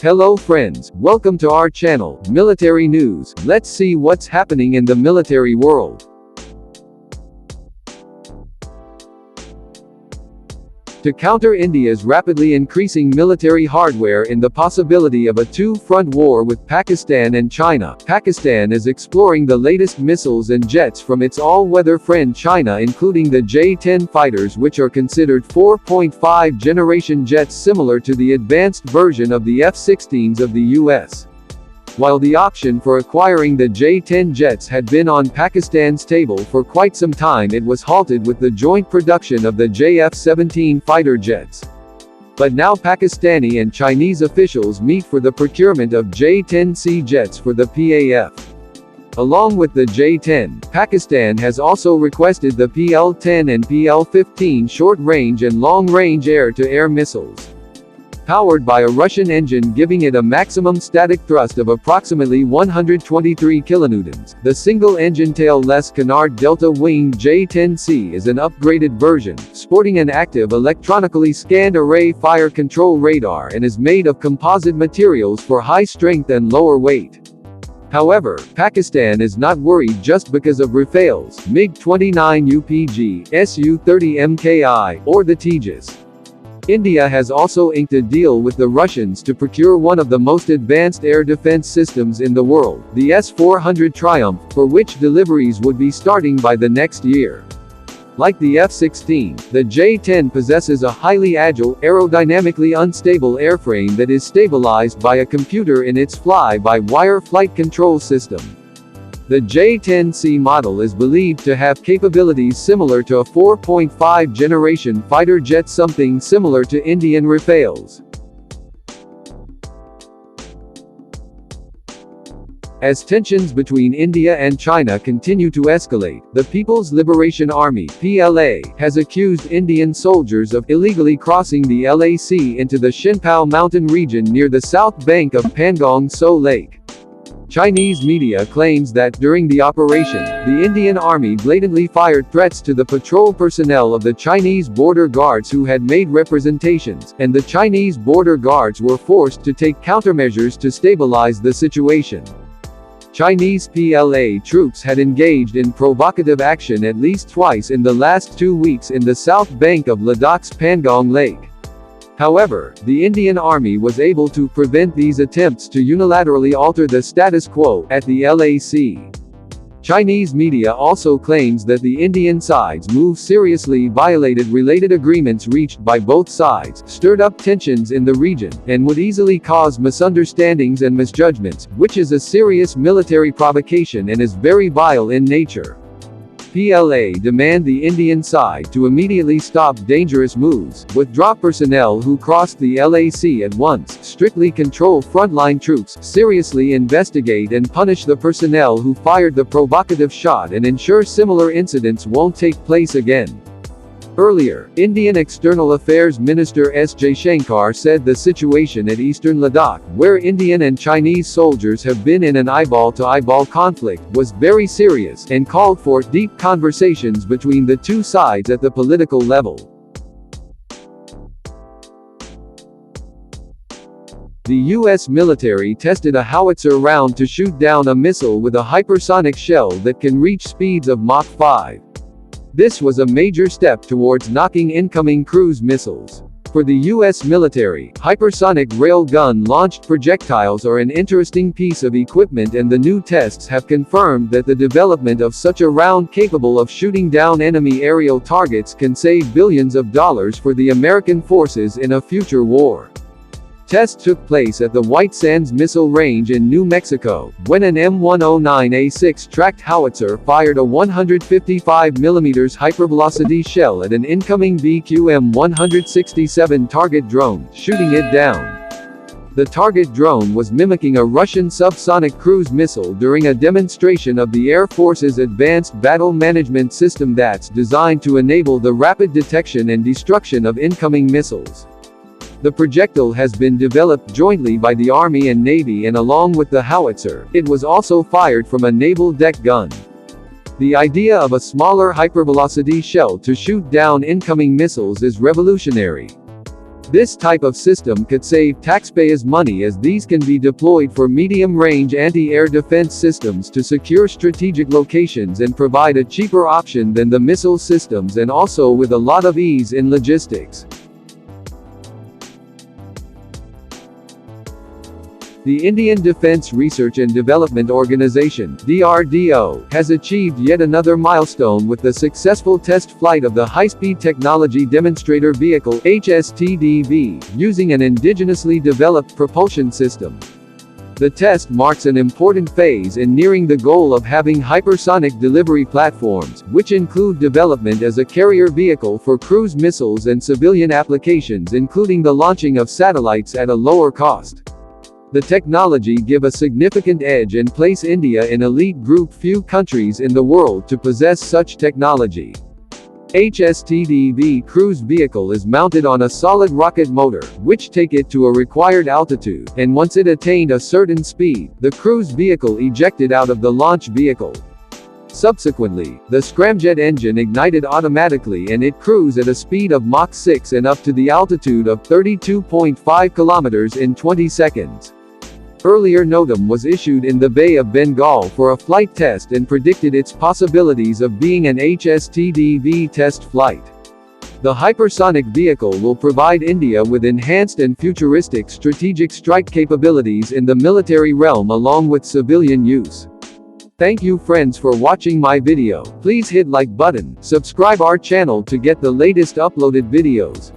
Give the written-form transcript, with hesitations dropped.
Hello friends, welcome to our channel, Military News. Let's see what's happening in the military world. To counter India's rapidly increasing military hardware and the possibility of a two-front war with Pakistan and China, Pakistan is exploring the latest missiles and jets from its all-weather friend China, including the J10 fighters, which are considered 4.5 generation jets similar to the advanced version of the F-16s of the US. While the option for acquiring the J10 jets had been on Pakistan's table for quite some time, it was halted with the joint production of the JF-17 fighter jets. But now Pakistani and Chinese officials meet for the procurement of J-10C jets for the PAF. Along with the J-10, Pakistan has also requested the PL-10 and PL-15 short-range and long-range air-to-air missiles. Powered by a Russian engine giving it a maximum static thrust of approximately 123 kilonewtons, the single-engine tail-less canard delta-winged J-10C is an upgraded version, sporting an active electronically scanned array fire control radar and is made of composite materials for high strength and lower weight. However, Pakistan is not worried just because of Rafale's MiG-29 UPG, Su-30 MKI, or the Tejas. India has also inked a deal with the Russians to procure one of the most advanced air defense systems in the world, the S-400 Triumph, for which deliveries would be starting by the next year. Like the F-16, the J-10 possesses a highly agile, aerodynamically unstable airframe that is stabilized by a computer in its fly-by-wire flight control system. The J-10C model is believed to have capabilities similar to a 4.5 generation fighter jet, something similar to Indian Rafales. As tensions between India and China continue to escalate, the People's Liberation Army (PLA) has accused Indian soldiers of illegally crossing the LAC into the Shinpao mountain region near the south bank of Pangong Tso Lake. Chinese media claims that during the operation, the Indian Army blatantly fired threats to the patrol personnel of the Chinese border guards who had made representations, and the Chinese border guards were forced to take countermeasures to stabilize the situation. Chinese PLA troops had engaged in provocative action at least twice in the last 2 weeks in the south bank of Ladakh's Pangong Lake. However, the Indian Army was able to prevent these attempts to unilaterally alter the status quo at the LAC. Chinese media also claims that the Indian side's move seriously violated related agreements reached by both sides, stirred up tensions in the region, and would easily cause misunderstandings and misjudgments, which is a serious military provocation and is very vile in nature. PLA demand the Indian side to immediately stop dangerous moves, withdraw personnel who crossed the LAC at once, strictly control frontline troops, seriously investigate and punish the personnel who fired the provocative shot, and ensure similar incidents won't take place again. Earlier, Indian External Affairs Minister S. Jaishankar said the situation at eastern Ladakh, where Indian and Chinese soldiers have been in an eyeball-to-eyeball conflict, was very serious, and called for deep conversations between the two sides at the political level. The U.S. military tested a howitzer round to shoot down a missile with a hypersonic shell that can reach speeds of Mach 5. This was a major step towards knocking incoming cruise missiles. For the U.S. military, hypersonic rail-gun-launched projectiles are an interesting piece of equipment, and the new tests have confirmed that the development of such a round capable of shooting down enemy aerial targets can save billions of dollars for the American forces in a future war. Tests took place at the White Sands Missile Range in New Mexico, when an M109A6 tracked howitzer fired a 155mm hypervelocity shell at an incoming BQM-167 target drone, shooting it down. The target drone was mimicking a Russian subsonic cruise missile during a demonstration of the Air Force's Advanced Battle Management System that's designed to enable the rapid detection and destruction of incoming missiles. The projectile has been developed jointly by the Army and Navy, and along with the howitzer, it was also fired from a naval deck gun. The idea of a smaller hypervelocity shell to shoot down incoming missiles is revolutionary. This type of system could save taxpayers money, as these can be deployed for medium-range anti-air defense systems to secure strategic locations and provide a cheaper option than the missile systems, and also with a lot of ease in logistics. The Indian Defence Research and Development Organisation (DRDO) has achieved yet another milestone with the successful test flight of the High-Speed Technology Demonstrator Vehicle (HSTDV) using an indigenously developed propulsion system. The test marks an important phase in nearing the goal of having hypersonic delivery platforms, which include development as a carrier vehicle for cruise missiles and civilian applications, including the launching of satellites at a lower cost. The technology give a significant edge and place India in elite group few countries in the world to possess such technology. HSTDV cruise vehicle is mounted on a solid rocket motor, which take it to a required altitude, and once it attained a certain speed, the cruise vehicle ejected out of the launch vehicle. Subsequently, the scramjet engine ignited automatically and it cruised at a speed of Mach 6 and up to the altitude of 32.5 kilometers in 20 seconds. Earlier NOTAM was issued in the Bay of Bengal for a flight test and predicted its possibilities of being an HSTDV test flight. The hypersonic vehicle will provide India with enhanced and futuristic strategic strike capabilities in the military realm along with civilian use. Thank you friends for watching my video. Please hit like button, subscribe our channel to get the latest uploaded videos.